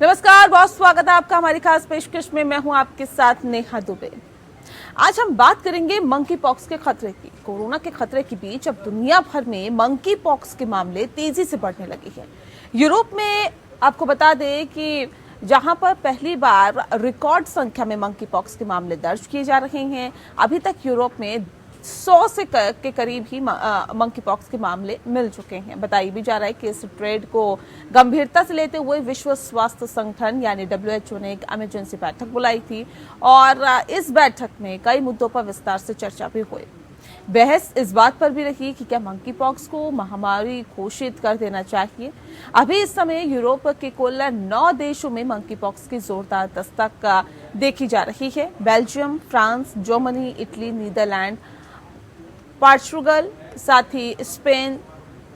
नमस्कार, बहुत स्वागत है आपका हमारी खास पेशकश में। मैं हूं आपके साथ नेहा दुबे। आज हम बात करेंगे मंकी पॉक्स के खतरे की। कोरोना के खतरे के बीच अब दुनिया भर में मंकी पॉक्स के मामले तेजी से बढ़ने लगे हैं। यूरोप में आपको बता दें कि जहां पर पहली बार रिकॉर्ड संख्या में मंकी पॉक्स के मामले दर्ज किए जा रहे हैं, अभी तक यूरोप में 100 से के करीब ही मंकी पॉक्स के मामले मिल चुके हैं। बताया भी जा रहा है कि इस ट्रेंड को गंभीरता से लेते हुए विश्व स्वास्थ्य संगठन यानी WHO ने एक इमरजेंसी बैठक बुलाई थी और इस बैठक में कई मुद्दों पर विस्तार से चर्चा भी हुई। बहस इस बात पर भी रही कि क्या मंकी पॉक्स को महामारी घोषित कर देना चाहिए। अभी इस समय यूरोप के कुल 9 देशों में मंकी पॉक्स की जोरदार दस्तक देखी जा रही है। Belgium, France, Germany, Italy, Netherland, Portugal, साथ ही स्पेन,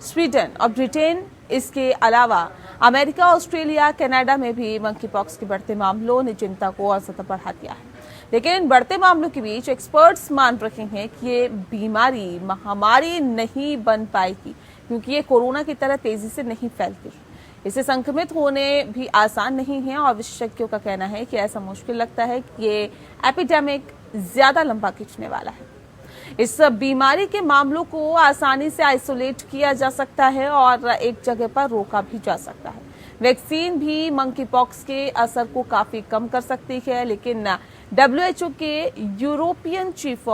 स्वीडन और ब्रिटेन, इसके अलावा अमेरिका, ऑस्ट्रेलिया, कनाडा में भी मंकी पॉक्स के बढ़ते मामलों ने चिंता को और ज्यादा बढ़ा दिया है। लेकिन इन बढ़ते मामलों के बीच एक्सपर्ट्स मान रहे हैं कि ये बीमारी महामारी नहीं बन पाएगी, क्योंकि ये कोरोना की तरह तेजी से नहीं फैलती। इसे संक्रमित होने भी आसान नहीं है और विशेषज्ञों का कहना है कि ऐसा मुश्किल लगता है कि ये एपिडेमिक ज्यादा लंबा खींचने वाला है। इस बीमारी के मामलों को आसानी से आइसोलेट किया जा सकता है और एक जगह पर रोका भी जा सकता है। वैक्सीन भी मंकी पॉक्स के असर को काफी कम कर सकती है, लेकिन WHO के यूरोपियन चीफ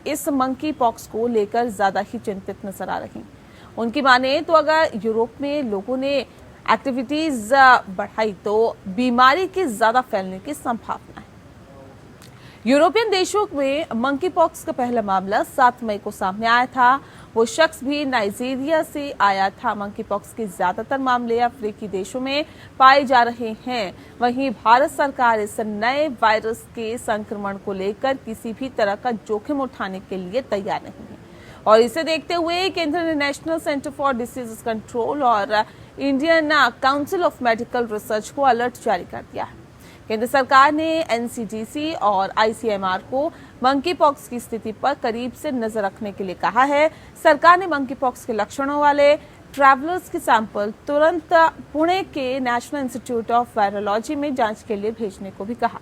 इस मंकी पॉक्स को लेकर ज्यादा ही चिंतित नजर आ रही। उनकी माने तो अगर यूरोप में लोगों ने एक्टिविटीज बढ़ाई तो बीमारी के ज्यादा फैलने की संभावना है। यूरोपियन देशों में मंकी पॉक्स का पहला मामला 7 मई को सामने आया था। वो शख्स भी नाइजीरिया से आया था। मंकी पॉक्स के ज्यादातर मामले अफ्रीकी देशों में पाए जा रहे हैं। वहीं भारत सरकार इस नए वायरस के संक्रमण को लेकर किसी भी तरह का जोखिम उठाने के लिए तैयार नहीं है और इसे देखते हुए केंद्र ने national centre for disease control और Indian council of medical research को अलर्ट जारी कर दिया है। केंद्र सरकार ने NCDC और ICMR को मंकी पॉक्स की स्थिति पर करीब से नजर रखने के लिए कहा है। सरकार ने मंकी पॉक्स के लक्षणों वाले ट्रैवलर्स के सैंपल तुरंत पुणे के नेशनल इंस्टीट्यूट ऑफ वायरोलॉजी में जांच के लिए भेजने को भी कहा।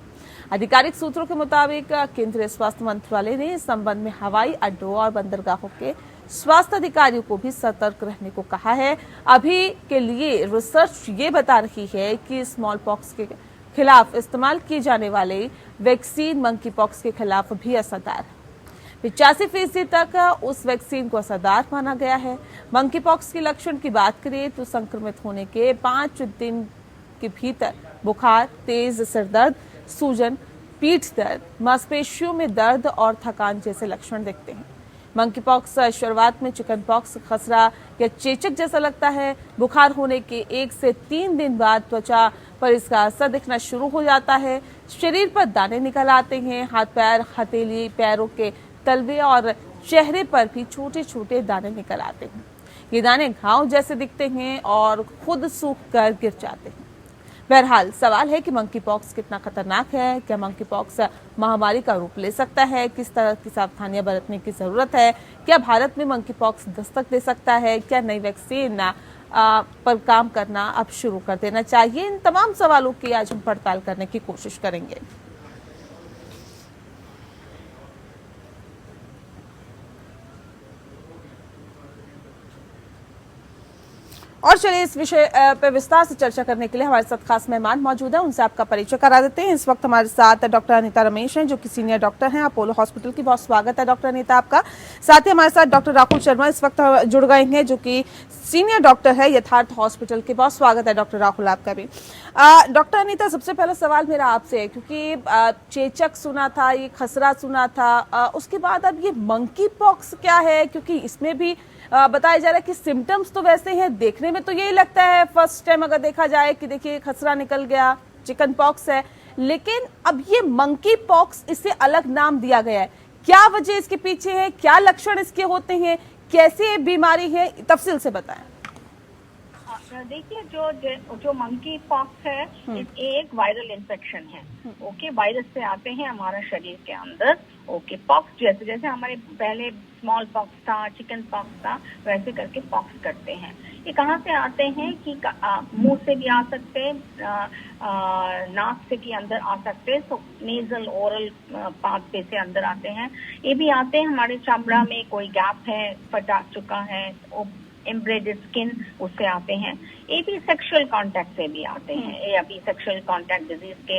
आधिकारिक सूत्रों के मुताबिक केंद्रीय स्वास्थ्य मंत्रालय ने इस संबंध में हवाई अड्डों और बंदरगाहों के स्वास्थ्य अधिकारियों को भी सतर्क रहने को कहा है। अभी के लिए रिसर्च ये बता रही है कि स्मॉल पॉक्स के खिलाफ इस्तेमाल किए जाने वाले वैक्सीन मंकी पॉक्स के खिलाफ भी असरदार है। 85% तक उस वैक्सीन को असरदार माना गया है। मंकी पॉक्स के लक्षण की बात करें तो संक्रमित होने के 5 दिन के भीतर बुखार, तेज सिरदर्द, सूजन, पीठ दर्द, मांसपेशियों में दर्द और थकान जैसे लक्षण दिखते हैं। मंकी पॉक्स शुरुआत में चिकन पॉक्स, खसरा या चेचक जैसा लगता है। बुखार होने के 1 से 3 दिन बाद त्वचा पर इसका असर दिखना शुरू हो जाता है। शरीर पर दाने निकल आते हैं। हाथ पैर, हथेली, पैरों के तलवे और चेहरे पर भी छोटे छोटे दाने निकल आते हैं। ये दाने घाव जैसे दिखते हैं और खुद सूख कर गिर जाते हैं। बहरहाल सवाल है कि मंकी पॉक्स कितना खतरनाक है। क्या मंकी पॉक्स महामारी का रूप ले सकता है? किस तरह की सावधानियां बरतने की जरूरत है? क्या भारत में मंकी पॉक्स दस्तक दे सकता है? क्या नई वैक्सीन पर काम करना अब शुरू कर देना चाहिए? इन तमाम सवालों की आज हम पड़ताल करने की कोशिश करेंगे। और चलिए इस विषय पर विस्तार से चर्चा करने के लिए हमारे साथ खास मेहमान मौजूद हैं। उनसे आपका परिचय करा देते हैं। इस वक्त हमारे साथ डॉक्टर अनीता रमेश हैं, जो कि सीनियर डॉक्टर हैं अपोलो हॉस्पिटल की। बहुत स्वागत है डॉक्टर अनीता आपका। साथ ही हमारे साथ डॉक्टर राहुल शर्मा इस वक्त जुड़ गए हैं, जो कि सीनियर डॉक्टर है यथार्थ हॉस्पिटल के। बहुत स्वागत है डॉक्टर राहुल आपका भी। डॉक्टर अनीता, सबसे पहला सवाल मेरा आपसे है, क्योंकि चेचक सुना था, ये खसरा सुना था, उसके बाद अब ये मंकी पॉक्स क्या है? क्योंकि इसमें भी बताया जा रहा है कि सिम्टम्स तो वैसे हैं, देखने में तो यही लगता है फर्स्ट टाइम अगर देखा जाए कि देखिए खसरा निकल गया, चिकन पॉक्स है, लेकिन अब ये मंकी पॉक्स, इसे अलग नाम दिया गया है। क्या वजह इसके पीछे है? क्या लक्षण इसके होते हैं? कैसे बीमारी है? तफसील से बताएं। देखिए, जो मंकी पॉक्स है एक वायरल इन्फेक्शन है। ओके, वायरस से आते हैं हमारा शरीर के अंदर। ओके, पॉक्स जैसे जैसे हमारे पहले स्मॉल पॉक्स था, चिकन पॉक्स था, वैसे करके पॉक्स करते हैं। ये कहाँ से आते हैं कि मुंह से भी आ सकते हैं, नाक से भी अंदर आ सकते हैं। सो नेजल ओरल पाथवे से अंदर आते हैं। ये भी आते हैं हमारे चमड़ा में कोई गैप है, फटा चुका है, एम्ब्रेडेड स्किन, उससे आते हैं। ये भी सेक्सुअल कांटेक्ट से भी आते हैं। ये अभी सेक्सुअल कांटेक्ट डिजीज के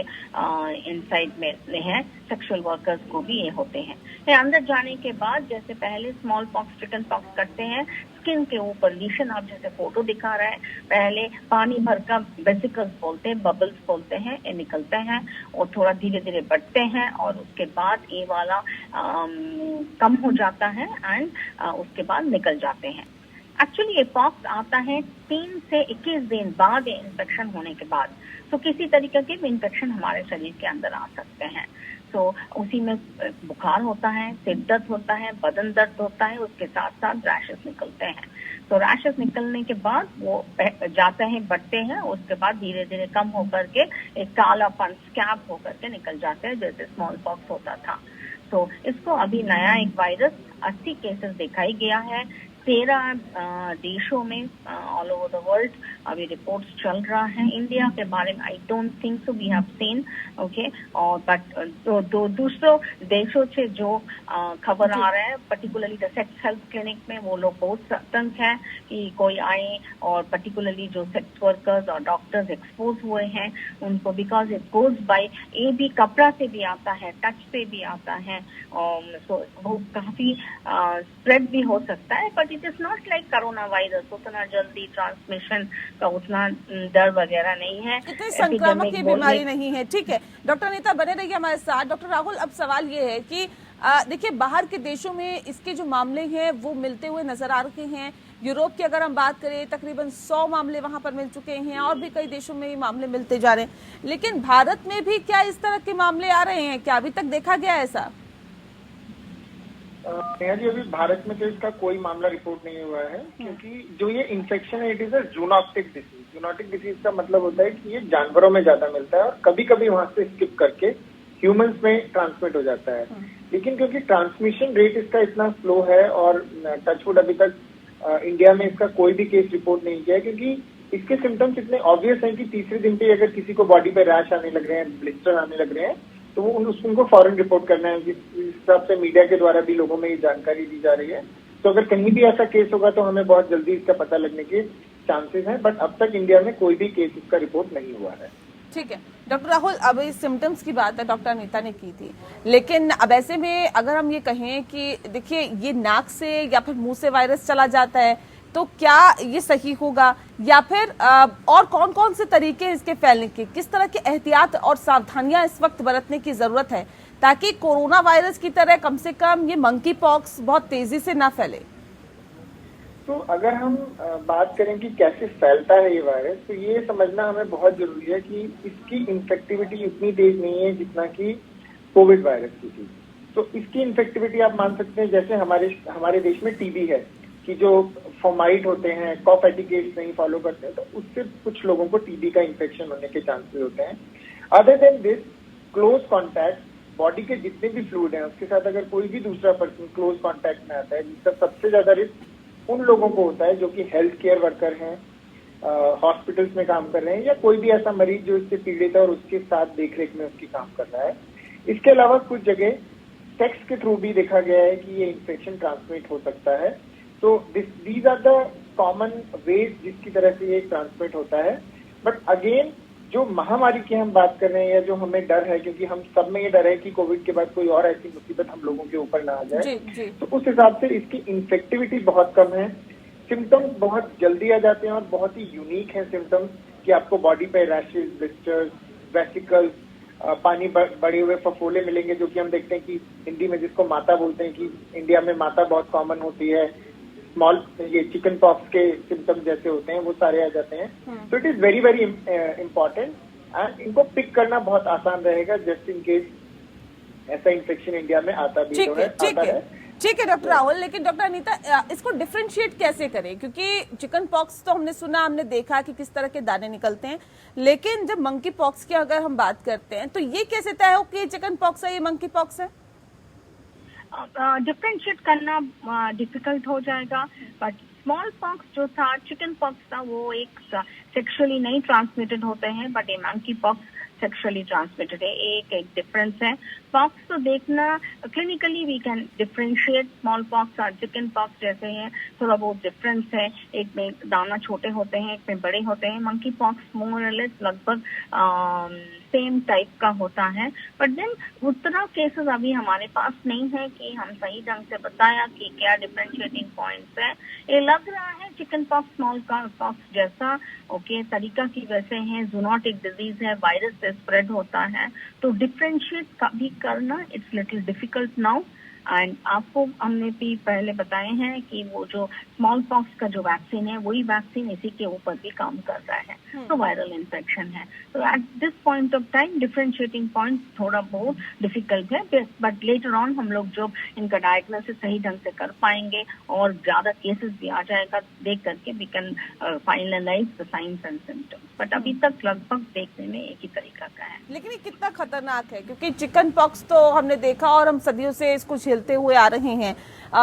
इनसाइड में है। सेक्सुअल वर्कर्स को भी ये होते हैं। ये अंदर जाने के बाद जैसे पहले स्मॉल पॉक्स, चिकन पॉक्स करते हैं, स्किन के ऊपर लीशन, आप जैसे फोटो दिखा रहा है, पहले पानी भर का वेसिकल्स बोलते हैं, बबल्स बोलते हैं, ये निकलते हैं और थोड़ा धीरे धीरे बढ़ते हैं और उसके बाद ये वाला कम हो जाता है एंड उसके बाद निकल जाते हैं। एक्चुअली ये पॉक्स आता है 3 से 21 दिन बाद इन्फेक्शन होने के बाद। तो किसी तरीके के भी इन्फेक्शन हमारे शरीर के अंदर आ सकते हैं। तो उसी में बुखार होता है, सिर दर्द होता है, बदन दर्द होता है, उसके साथ साथ रैशेस निकलते हैं। तो रैशेस निकलने के बाद वो जाते हैं, बढ़ते हैं, उसके बाद धीरे धीरे कम होकर के एक कालापन, स्कैब होकर के निकल जाते हैं, जैसे स्मॉल पॉक्स होता था। तो इसको अभी नया एक वायरस 80 केसेस दिखाई गया है 13 देशों में ऑल ओवर द वर्ल्ड। अभी रिपोर्ट्स चल रहा है। इंडिया के बारे में I don't think so we have seen. Okay, और बट दूसरों देशों से जो खबर आ रहा है, particularly the sex health clinic में, वो लोग बहुत सतर्क हैं कि कोई आए, और पर्टिकुलरली जो सेक्स वर्कर्स और डॉक्टर्स एक्सपोज हुए हैं उनको, बिकॉज इट गोज बाय, ये भी कपड़ा से भी आता है, टच से भी आता है, और सो वो काफी स्प्रेड भी हो सकता है। But it is not like corona virus, उतना जल्दी ट्रांसमिशन का उतना डर वगैरह नहीं है, इतनी संक्रामक ये बीमारी नहीं है। ठीक है डॉक्टर नीता, बने रहिए हमारे साथ। डॉक्टर राहुल, अब सवाल ये है कि देखिए बाहर के देशों में इसके जो मामले हैं वो मिलते हुए नजर आ रहे हैं। यूरोप की अगर हम बात करें, तकरीबन 100 मामले वहां पर मिल चुके हैं, और भी कई देशों में ये मामले मिलते जा रहे हैं। लेकिन भारत में भी क्या इस तरह के मामले आ रहे हैं? क्या अभी तक देखा गया ऐसा? नेहा जी, अभी भारत में तो इसका कोई मामला रिपोर्ट नहीं हुआ है, क्योंकि जो ये इन्फेक्शन है, it is a zoonotic disease. Zoonotic disease का मतलब होता है कि ये जानवरों में ज्यादा मिलता है और कभी कभी वहां से स्किप करके ह्यूमंस में ट्रांसमिट हो जाता है। लेकिन क्योंकि ट्रांसमिशन रेट इसका इतना स्लो है, और टचवुड अभी तक इंडिया में इसका कोई भी केस रिपोर्ट नहीं किया है, क्योंकि इसके सिम्टम्स इतने ऑब्वियस हैं कि तीसरे दिन पे अगर किसी को बॉडी पे रैश आने लग रहे हैं, ब्लिस्टर आने लग रहे हैं, तो वो उनको फौरन रिपोर्ट करना है। जिस हिसाब से मीडिया के द्वारा भी लोगों में ये जानकारी दी जा रही है, तो अगर कहीं भी ऐसा केस होगा तो हमें बहुत जल्दी इसका पता लगने के चांसेस हैं। बट अब तक इंडिया में कोई भी केस इसका रिपोर्ट नहीं हुआ है। ठीक है डॉक्टर राहुल, अब इस सिम्टम्स की बात है डॉक्टर नीता ने की थी, लेकिन अब ऐसे में अगर हम ये कहें कि देखिए ये नाक से या फिर मुंह से वायरस चला जाता है, तो क्या ये सही होगा, या फिर और कौन कौन से तरीके हैं इसके फैलने के? किस तरह की एहतियात और सावधानियां इस वक्त बरतने की जरूरत है ताकि कोरोना वायरस की तरह कम से कम ये मंकी पॉक्स बहुत तेजी से ना फैले? तो अगर हम बात करें कि कैसे फैलता है ये वायरस, तो ये समझना हमें बहुत जरूरी है कि इसकी इन्फेक्टिविटी उतनी तेज नहीं है जितना कि कोविड वायरस की थी। तो इसकी इन्फेक्टिविटी आप मान सकते हैं जैसे हमारे देश में टीबी है, कि जो फॉर्माइट होते हैं, कॉफ एटिकेट्स नहीं फॉलो करते हैं, तो उससे कुछ लोगों को टीबी का इन्फेक्शन होने के चांसेस होते हैं। Other than this, close contact, body के जितने भी फ्लूइड हैं उसके साथ अगर कोई भी दूसरा पर्सन क्लोज कॉन्टैक्ट में आता है, जिसका सबसे ज्यादा रिस्क उन लोगों को होता है जो कि हेल्थ केयर वर्कर हैं, हॉस्पिटल्स में काम कर रहे हैं, या कोई भी ऐसा मरीज जो इससे पीड़ित है और उसके साथ देखरेख में उसकी काम कर रहा है। इसके अलावा कुछ जगह सेक्स के थ्रू भी देखा गया है कि ये इन्फेक्शन ट्रांसमिट हो सकता है। तो these are the common ways जिसकी तरह से ये ट्रांसमिट होता है। बट अगेन, जो महामारी की हम बात कर रहे हैं या जो हमें डर है, क्योंकि हम सब में ये डर है कि कोविड के बाद कोई और ऐसी मुसीबत हम लोगों के ऊपर ना आ जाए, तो उस हिसाब से इसकी इन्फेक्टिविटी बहुत कम है। सिम्टम्स बहुत जल्दी आ जाते हैं और बहुत ही यूनिक है सिम्टम्स, कि आपको बॉडी पे रैशेज, ब्लिस्टर्स, वेसिकल्स, पानी बड़े हुए फफोले मिलेंगे, जो कि हम देखते हैं कि हिंदी में जिसको माता बोलते हैं, कि इंडिया में माता बहुत कॉमन होती है। स्मॉल ये चिकन पॉक्स के सिम्टम्स जैसे होते हैं वो सारे आ जाते हैं। तो it is very very important, and इनको पिक करना बहुत आसान रहेगा जस्ट इन केस ऐसा इन्फेक्शन इंडिया में आता भी तो है, आता है। ठीक है डॉक्टर राहुल, लेकिन डॉक्टर अनीता इसको डिफरेंशिएट कैसे करें, क्योंकि चिकन पॉक्स तो हमने सुना, हमने देखा कि किस तरह के दाने निकलते हैं, लेकिन जब मंकी पॉक्स की अगर हम बात करते हैं तो ये कैसे तय हो कि चिकन पॉक्स है, ये मंकी पॉक्स है? डिफरेंशिएट करना डिफिकल्ट हो जाएगा, बट स्मॉल पॉक्स जो था, चिकन पॉक्स था, वो एक सेक्सुअली नहीं ट्रांसमिटेड होते हैं, बट ये मंकी पॉक्स सेक्सुअली ट्रांसमिटेड है। एक डिफरेंस है। पॉक्स तो देखना clinically we can differentiate small pox और चिकन पॉक्स जैसे हैं, थोड़ा बहुत डिफरेंस है। एक में दाना छोटे होते हैं, एक में बड़े होते हैं। मंकी पॉक्स मोर और लेस लगभग सेम टाइप का होता है, बट देन उतना केसेस अभी हमारे पास नहीं है कि हम सही ढंग से बताया कि क्या डिफरेंशिएटिंग पॉइंट्स है। ये लग रहा है चिकन पॉक्स स्मॉल पॉक्स जैसा, ओके, तरीका की वैसे है, जूनोटिक डिजीज है, वायरस से स्प्रेड होता है, तो डिफरेंशिएट भी करना it's little difficult now. And आपको हमने भी पहले बताए हैं कि वो जो स्मॉल पॉक्स का जो वैक्सीन है, वही वैक्सीन इसी के ऊपर भी काम कर रहा है, तो वायरल इन्फेक्शन है। तो at this point of time differentiating point थोड़ा बहुत डिफिकल्ट है, बट लेटर ऑन हम लोग जो इनका डायग्नोसिस सही ढंग से कर पाएंगे और ज्यादा केसेस भी आ जाएगा देख करके we can finalise the signs and symptoms, but अभी तक लगभग देखने में एक ही तरीका का है। लेकिन ये कितना खतरनाक है, क्योंकि चिकन पॉक्स तो हमने देखा और हम सदियों से इसको झेलते हुए आ रहे हैं,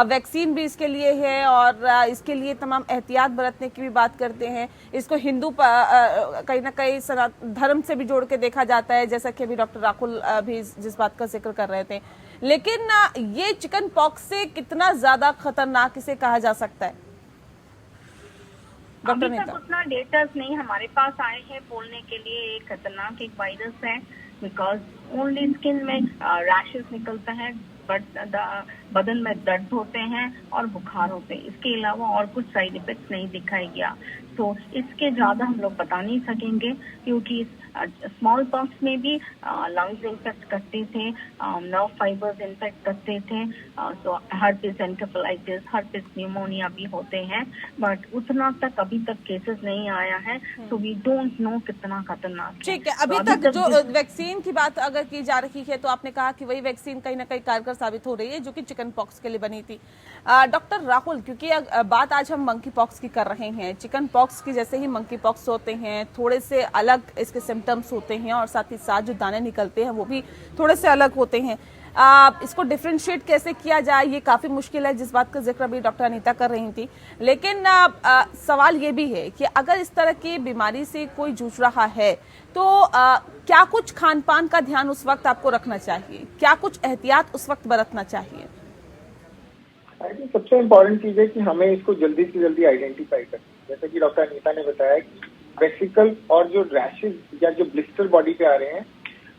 वैक्सीन भी इसके लिए है और इसके लिए तमाम एहतियात बरतने की भी बात करते हैं। इसको हिंदू कहीं ना कहीं सनातन धर्म से भी जोड़ के देखा जाता है, जैसा कि अभी डॉक्टर राहुल भी जिस बात का जिक्र कर रहे थे। लेकिन ये चिकन पॉक्स से कितना ज्यादा खतरनाक इसे कहा जा सकता है डॉक्टर अभी तक नेता? उतना डेटा नहीं हमारे पास आए हैं बोलने के लिए एक खतरनाक एक वायरस है, बिकॉज ओनली स्किन में रैशेस निकलता है, बदन में दर्द होते हैं और बुखार होते हैं। इसके अलावा और कुछ साइड इफेक्ट्स नहीं दिखाई गया, तो इसके ज्यादा हम लोग बता नहीं सकेंगे, क्योंकि स्मॉल पॉक्स में भी लंग्स इन्फेक्ट करते थे, नर्व फाइबर्स इन्फेक्ट करते थे, तो हर्पिस एन्केफेलाइटिस, हर्पिस न्यूमोनिया भी होते हैं, बट उतना तक अभी तक केसेस नहीं आया है, तो वी डोंट नो कितना खतरनाक है। ठीक है, अभी तक जो वैक्सीन की बात अगर की जा रही है तो आपने कहा कि वही वैक्सीन कहीं ना कहीं कारगर साबित हो रही है जो कि चिकन पॉक्स के लिए बनी थी। डॉक्टर राहुल, क्योंकि बात आज हम मंकी पॉक्स की कर रहे हैं, चिकन पॉक्स की जैसे ही मंकी पॉक्स होते हैं, थोड़े से अलग इसके सिम्टम्स होते हैं और साथ ही साथ जो दाने निकलते हैं वो भी थोड़े से अलग होते हैं। इसको डिफरेंशिएट कैसे किया जाए ये काफी मुश्किल है, जिस बात का जिक्र अभी डॉक्टर अनीता कर रही थी। लेकिन सवाल ये भी है कि अगर इस तरह की बीमारी से कोई जूझ रहा है तो क्या कुछ खान पान का ध्यान उस वक्त आपको रखना चाहिए, क्या कुछ एहतियात उस वक्त बरतना चाहिए? आई थिंक सबसे इम्पोर्टेंट चीज है कि हमें इसको जल्दी से जल्दी आइडेंटिफाई करना है। जैसे कि डॉक्टर अनीता ने बताया कि वेसिकल और जो रैशेज या जो ब्लिस्टर बॉडी पे आ रहे हैं,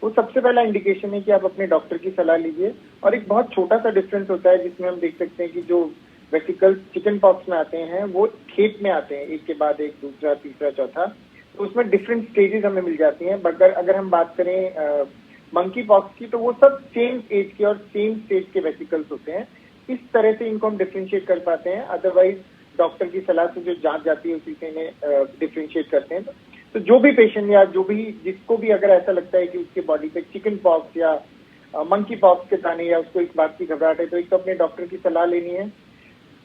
वो सबसे पहला इंडिकेशन है कि आप अपने डॉक्टर की सलाह लीजिए। और एक बहुत छोटा सा डिफरेंस होता है जिसमें हम देख सकते हैं कि जो वेसिकल चिकन पॉक्स में आते हैं वो खेप में आते हैं, एक के बाद एक, दूसरा, तीसरा, चौथा, तो उसमें डिफरेंट स्टेजेस हमें मिल जाती हैं। बट अगर हम बात करें मंकी पॉक्स की, तो वो सब सेम एज के और सेम स्टेज के वेसिकल्स होते हैं। इस तरह से इनको हम डिफरेंशिएट कर पाते हैं, अदरवाइज डॉक्टर की सलाह से जो जांच जाती है उसी से इन्हें डिफरेंशिएट करते हैं। तो जो भी पेशेंट या जो भी जिसको भी अगर ऐसा लगता है कि उसके बॉडी पे चिकन पॉक्स या मंकी पॉक्स के दाने या उसको इस बात की घबराहट है, तो एक तो अपने डॉक्टर की सलाह लेनी है,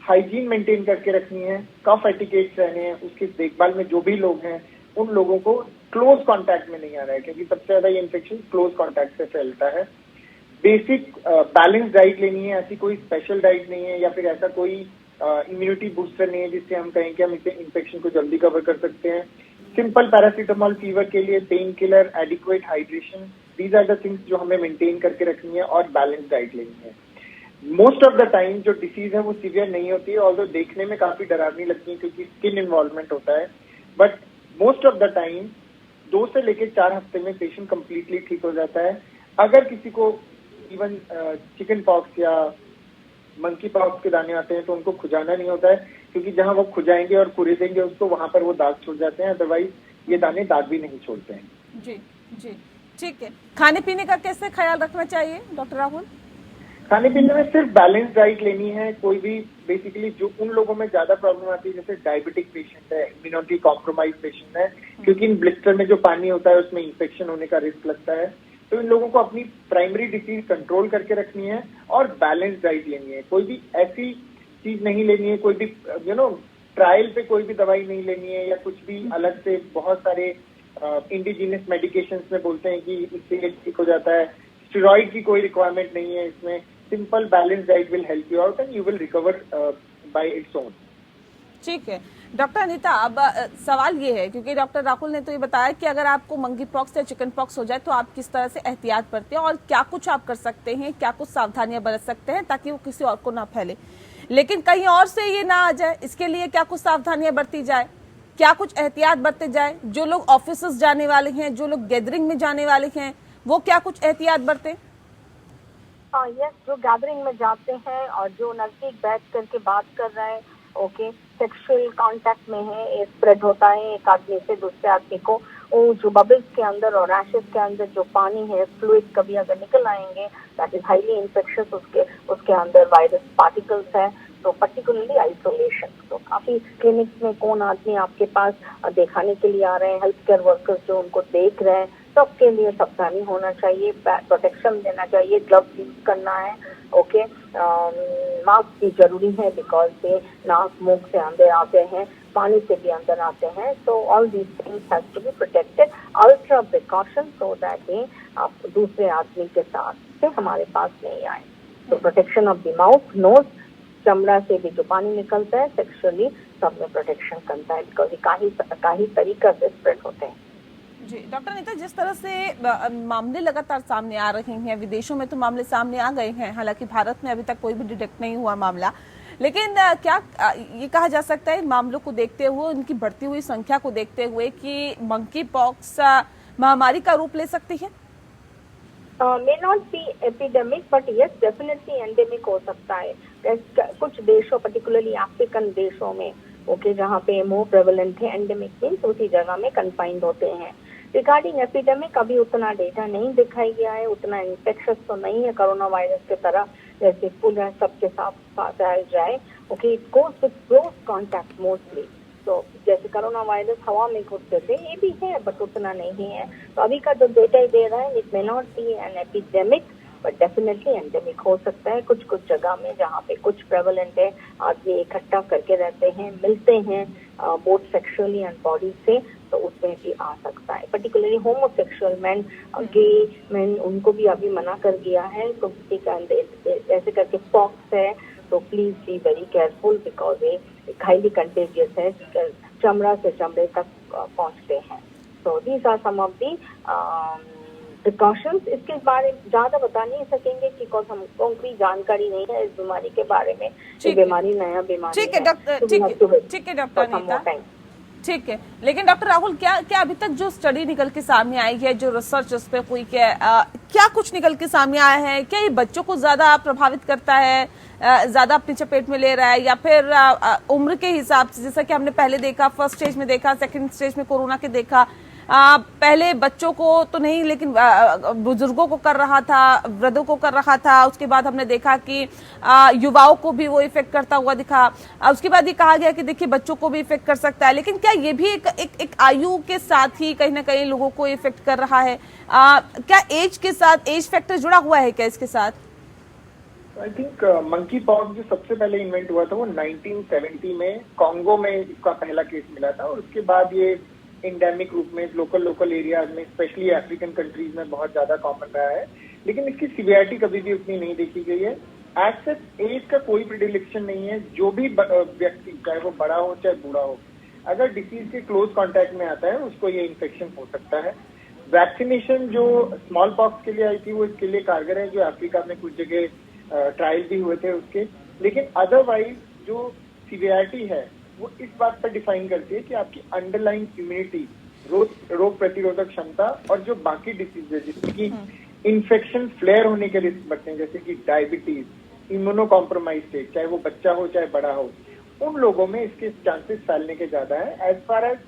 हाइजीन मेंटेन करके रखनी है, कफ एटिकेट्स रहने हैं, उसकी देखभाल में जो भी लोग हैं उन लोगों को क्लोज कांटेक्ट में नहीं आना है, क्योंकि सबसे ज्यादा ये इन्फेक्शन क्लोज कांटेक्ट से फैलता है। बेसिक बैलेंस डाइट लेनी है, ऐसी कोई स्पेशल डाइट नहीं है या फिर ऐसा कोई इम्यूनिटी बूस्टर नहीं है जिससे हम कहें कि हम इसे इन्फेक्शन को जल्दी कवर कर सकते हैं। सिंपल पैरासीटामोल फीवर के लिए, pain killer, adequate hydration, these are the things जो हमें मेंटेन करके रखनी है, और बैलेंस डाइट लेनी है। मोस्ट ऑफ द टाइम जो डिसीज है वो सीवियर नहीं होती है, ऑल्दो देखने में काफी डरावनी लगती है क्योंकि स्किन इन्वॉल्वमेंट होता है, but most of the time 2 से लेकर 4 हफ्ते में पेशेंट कंप्लीटली ठीक हो जाता है। अगर किसी को इवन चिकन पॉक्स या मंकी पॉक्स के दाने आते हैं तो उनको खुजाना नहीं होता है, क्योंकि जहां वो खुजाएंगे और कुरेदेंगे उसको, वहां पर वो दाग छोड़ जाते हैं, अदरवाइज ये दाने दाग भी नहीं छोड़ते हैं। जी जी, ठीक है। खाने पीने का कैसे ख्याल रखना चाहिए डॉक्टर राहुल? खाने पीने में सिर्फ बैलेंस डाइट लेनी है। कोई भी बेसिकली जो उन लोगों में ज्यादा प्रॉब्लम आती है, जैसे डायबिटिक पेशेंट है, इम्यूनिटी कॉम्प्रोमाइज पेशेंट है, क्योंकि इन ब्लिस्टर में जो पानी होता है उसमें इंफेक्शन होने का रिस्क लगता है, तो इन लोगों को अपनी प्राइमरी डिसीज कंट्रोल करके रखनी है और बैलेंस डाइट लेनी है। कोई भी ऐसी चीज नहीं लेनी है, कोई भी ट्रायल पे कोई भी दवाई नहीं लेनी है, या कुछ भी अलग से बहुत सारे इंडिजिनस मेडिकेशंस में बोलते हैं कि इससे ये ठीक हो जाता है। स्टेरॉइड की कोई रिक्वायरमेंट नहीं है इसमें। Simple balance diet will help you out and you will recover bye its own. ठीक है डॉक्टर अनीता, अब सवाल ये है, क्योंकि डॉक्टर राहुल ने तो ये बताया कि अगर आपको मंकी पॉक्स या चिकन पॉक्स हो जाए तो आप किस तरह से एहतियात बरतें और क्या कुछ आप कर सकते हैं, क्या कुछ सावधानियां बरत सकते हैं ताकि वो किसी और को ना फैले, लेकिन कहीं और से ये ना आ जाए, इसके लिए क्या कुछ सावधानियां बरती जाए, क्या कुछ एहतियात बरते जाए? जो लोग ऑफिस जाने वाले हैं, जो लोग गैदरिंग में जाने वाले हैं, वो क्या कुछ एहतियात बरतें? यस, जो गैदरिंग में जाते हैं और जो नजदीक बैठ करके बात कर रहे हैं, ओके, सेक्सुअल कांटेक्ट में है, ये स्प्रेड होता है एक आदमी से दूसरे आदमी को। वो जो बबल्स के अंदर और रैशेस के अंदर जो पानी है, फ्लूइड कभी अगर निकल आएंगे, दैट इज हाईली इन्फेक्शियस। उसके अंदर वायरस पार्टिकल्स है, तो पर्टिकुलरली आइसोलेशन। तो काफी क्लिनिक्स में कौन आदमी आपके पास दिखाने के लिए आ रहे हैं, हेल्थ केयर वर्कर्स जो उनको देख रहे हैं, सबके लिए सावधानी होना चाहिए, प्रोटेक्शन देना चाहिए, ग्लव्स यूज करना है, ओके। मास्क भी जरूरी है बिकॉज ये नाक मुंह से अंदर आते हैं, पानी से भी अंदर आते हैं। So all these things has to be protected, ultra precaution, so that ये आप दूसरे आदमी के साथ से हमारे पास नहीं आए। तो protection of the mouth, nose, चमड़ा से भी जो पानी निकलता है, सेक्सुअली सब में प्रोटेक्शन करता है बिकॉज काही तरीका से स्प्रेड होते हैं। जी डॉक्टर अनीता, जिस तरह से मामले लगातार सामने आ रहे हैं, विदेशों में तो मामले सामने आ गए हैं, हालांकि भारत में अभी तक कोई भी डिटेक्ट नहीं हुआ मामला, लेकिन क्या ये कहा जा सकता है मामलों को देखते हुए, उनकी बढ़ती हुई संख्या को देखते हुए कि मंकी पॉक्स महामारी का रूप ले सकती है? may not be epidemic, but yes, definitely endemic हो सकता है। कुछ देशों, particularly अफ्रीकन देशों में, ओके, जहाँ पे मोर प्रेवलेंट है, एंडेमिक मीन्स उसी जगह में कन्फाइंड होते हैं। रिगार्डिंग एपिडेमिक अभी उतना डेटा नहीं दिखाई गया है, उतना इन्फेक्शस तो नहीं है कोरोना वायरस की तरह, जैसे फुल है सबके साथ फैल जाए, okay. It goes with close contact mostly. तो जैसे कोरोना वायरस हवा में घुसते थे, ये भी है बट उतना नहीं है। तो अभी का जो डेटा दे रहा है, it may not be an epidemic but definitely endemic हो सकता है कुछ कुछ जगह में जहाँ पे कुछ प्रेवलेंट है, आदमी इकट्ठा करके रहते हैं, मिलते हैं बोथ सेक्सुअली एंड बॉडी से, तो उसमें भी आ सकता है। Particularly homosexual man, gay man, उनको भी अभी मना कर दिया है। तो किसी का ऐसे करके पॉक्स है, तो please be very careful because ये हाईली कंटेजियस है, चमड़ा से चमड़े तक पहुंचते हैं। तो these are some of the precautions. इसके बारे में ज्यादा बता नहीं सकेंगे बिकॉज हमको कोई जानकारी नहीं है इस बीमारी के बारे में। ये बीमारी नया बीमारी है। ठीक है डॉक्टर, ठीक है डॉक्टर अनीता, ठीक है। लेकिन डॉक्टर राहुल, क्या अभी तक जो स्टडी निकल के सामने आई है, जो रिसर्च उस पर हुई, क्या कुछ निकल के सामने आया है? क्या ये बच्चों को ज्यादा प्रभावित करता है, ज्यादा अपनी चपेट में ले रहा है, या फिर उम्र के हिसाब से, जैसा कि हमने पहले देखा, फर्स्ट स्टेज में देखा, सेकंड स्टेज में कोरोना के देखा, पहले बच्चों को तो नहीं लेकिन बुजुर्गों को कर रहा था, वृद्धों को कर रहा था, उसके बाद हमने देखा कि युवाओं को भी वो इफेक्ट करता हुआ दिखा, उसके बाद ये कहा गया कि देखिए बच्चों को भी इफेक्ट कर सकता है। लेकिन क्या ये भी एक आयु के साथ ही कहीं ना कहीं लोगों को इफेक्ट कर रहा है? क्या एज के साथ, एज फैक्टर जुड़ा हुआ है क्या इसके साथ? आई थिंक मंकी पॉक्स जो सबसे पहले इन्वेंट हुआ था वो 1970 में कॉन्गो में इसका पहला केस मिला था, और उसके बाद ये इंडेमिक रूप में लोकल एरियाज में, स्पेशली अफ्रीकन कंट्रीज में बहुत ज्यादा कॉमन रहा है। लेकिन इसकी सिवियरिटी कभी भी उतनी नहीं देखी गई है। एज सच एज का कोई प्रिडिलेक्शन नहीं है। जो भी व्यक्ति, चाहे वो बड़ा हो चाहे बूढ़ा हो, अगर डिसीज के क्लोज कांटेक्ट में आता है उसको ये इन्फेक्शन हो सकता है। वैक्सीनेशन जो स्मॉल पॉक्स के लिए आई थी वो इसके लिए कारगर है, जो अफ्रीका में कुछ जगह ट्रायल भी हुए थे उसके। लेकिन अदरवाइज जो सिवियरिटी है वो इस बात पर डिफाइन करती है कि आपकी अंडरलाइन इम्यूनिटी, रोग प्रतिरोधक क्षमता, और जो बाकी डिसीज है जिसमें कि इन्फेक्शन फ्लेयर होने के रिस्क बढ़ते हैं, जैसे कि डायबिटीज, इम्यूनो कॉम्प्रोमाइज स्टेट, चाहे वो बच्चा हो चाहे बड़ा हो, उन लोगों में इसके चांसेस फैलने के ज्यादा है। एज फार एज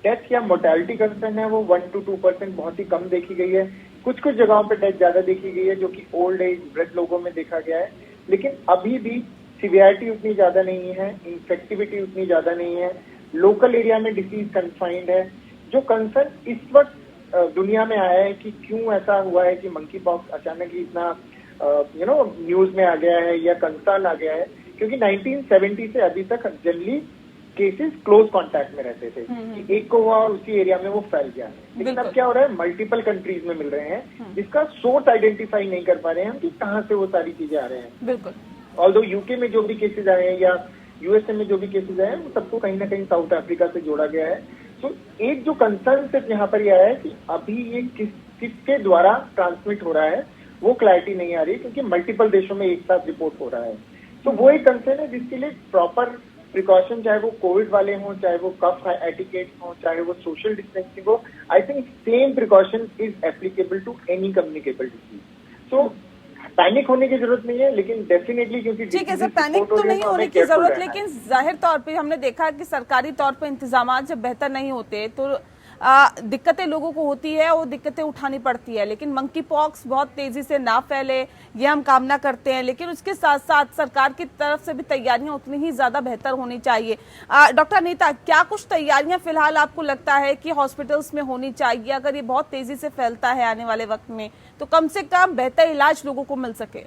डेथ या मोर्टेलिटी कंसर्न है, वो 1 to 2% बहुत ही कम देखी गई है। कुछ कुछ जगहों पर डेथ ज्यादा देखी गई है, जो कि ओल्ड एज वृद्ध लोगों में देखा गया है। लेकिन अभी भी सिवियरिटी उतनी ज्यादा नहीं है, इन्फेक्टिविटी उतनी ज्यादा नहीं है, लोकल एरिया में डिसीज कन्फाइंड है। जो कंसर्न इस वक्त दुनिया में आया है कि क्यों ऐसा हुआ है कि मंकी पॉक्स अचानक ही इतना न्यूज में आ गया है या कंसर्न आ गया है, क्योंकि 1970 से अभी तक जनरली केसेस क्लोज कांटेक्ट में रहते थे कि एक को हुआ और उसी एरिया में वो फैल गया। लेकिन अब क्या हो रहा है, मल्टीपल कंट्रीज में मिल रहे हैं, जिसका सोर्स आइडेंटिफाई नहीं कर पा रहे हैं हम कि कहाँ से वो सारी चीजें आ रहे हैं। बिल्कुल। ऑल्दो यूके में जो भी केसेज आए हैं या यूएसए में जो भी केसेज आए हैं, वो सबको कहीं ना कहीं साउथ अफ्रीका से जोड़ा गया है। तो एक जो कंसर्न सिर्फ यहाँ पर यह है कि अभी ये किसके द्वारा ट्रांसमिट हो रहा है वो क्लैरिटी नहीं आ रही, क्योंकि मल्टीपल देशों में एक साथ रिपोर्ट हो रहा है। तो वो एक कंसर्न है जिसके लिए प्रॉपर प्रिकॉशन, चाहे वो कोविड वाले हों, चाहे वो कफ एटिकेट हो, चाहे वो सोशल डिस्टेंसिंग हो, I think same precaution is applicable to any communicable disease. So panic होने की जरूरत नहीं है, लेकिन डेफिनेटली क्योंकि ठीक है सर, पैनिक तो नहीं होने की जरूरत, लेकिन जाहिर तौर पे हमने देखा कि सरकारी तौर पे इंतजाम जब बेहतर नहीं होते तो दिक्कतें लोगों को होती है और दिक्कतें उठानी पड़ती है। लेकिन मंकी पॉक्स बहुत तेजी से ना फैले ये हम कामना करते हैं, लेकिन उसके साथ साथ सरकार की तरफ से भी तैयारियां उतनी ही ज्यादा बेहतर होनी चाहिए। डॉक्टर अनीता, क्या कुछ तैयारियां फिलहाल आपको लगता है कि हॉस्पिटल्स में होनी चाहिए अगर ये बहुत तेजी से फैलता है आने वाले वक्त में, तो कम से कम बेहतर इलाज लोगों को मिल सके?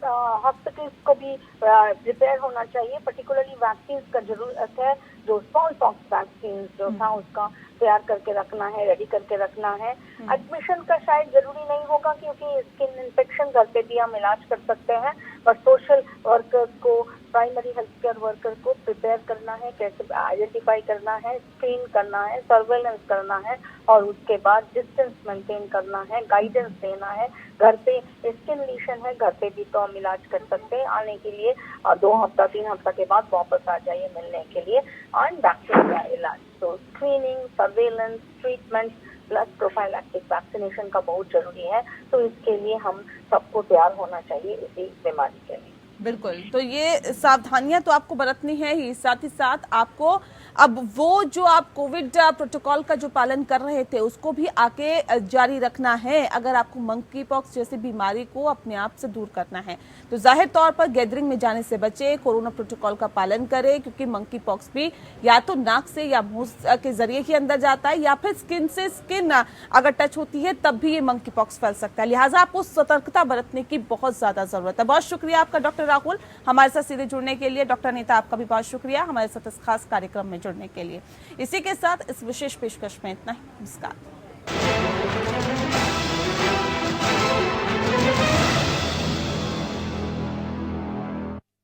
हॉस्पिटल्स को भी प्रिपेयर होना चाहिए, पर्टिकुलरली वैक्सीन का जरूरत है। जो स्मॉल पॉक्स वैक्सीन जो था उसका तैयार करके रखना है, रेडी करके रखना है। एडमिशन का शायद जरूरी नहीं होगा, क्योंकि स्किन इन्फेक्शन घर पे भी हम इलाज कर सकते हैं, पर सोशल वर्कर्स को, प्राइमरी हेल्थ केयर वर्कर को प्रिपेयर करना है, कैसे आइडेंटिफाई करना है, स्क्रीन करना है, सर्वेलेंस करना है, और उसके बाद डिस्टेंस मेंटेन करना है, गाइडेंस देना है। घर पे स्किन लीशन है, घर पे भी तो हम इलाज कर सकते हैं आने के लिए, और 2 हफ्ता 3 हफ्ता के बाद वापस आ जाइए मिलने के लिए, और वैक्सीन का इलाज। तो screening, surveillance, treatment plus prophylactic vaccination का बहुत जरूरी है। तो इसके लिए हम सबको तैयार होना चाहिए इसी बीमारी के लिए। बिल्कुल, तो ये सावधानियां तो आपको बरतनी है ही, साथ ही साथ आपको अब वो जो आप कोविड प्रोटोकॉल का जो पालन कर रहे थे उसको भी आगे जारी रखना है अगर आपको मंकी पॉक्स जैसी बीमारी को अपने आप से दूर करना है। तो जाहिर तौर पर गैदरिंग में जाने से बचे, कोरोना प्रोटोकॉल का पालन करें, क्योंकि मंकी पॉक्स भी या तो नाक से या मुंह के जरिए ही अंदर जाता है, या फिर स्किन से स्किन अगर टच होती है तब भी ये मंकी पॉक्स फैल सकता है। लिहाजा आपको सतर्कता बरतने की बहुत ज्यादा जरूरत है। बहुत शुक्रिया आपका डॉक्टर राहुल, हमारे साथ सीधे जुड़ने के लिए। डॉक्टर अनीता, आपका भी बहुत शुक्रिया हमारे साथ इस खास कार्यक्रम में जुड़ने के लिए। इसी के साथ इस विशेष पेशकश में इतना ही। नमस्कार।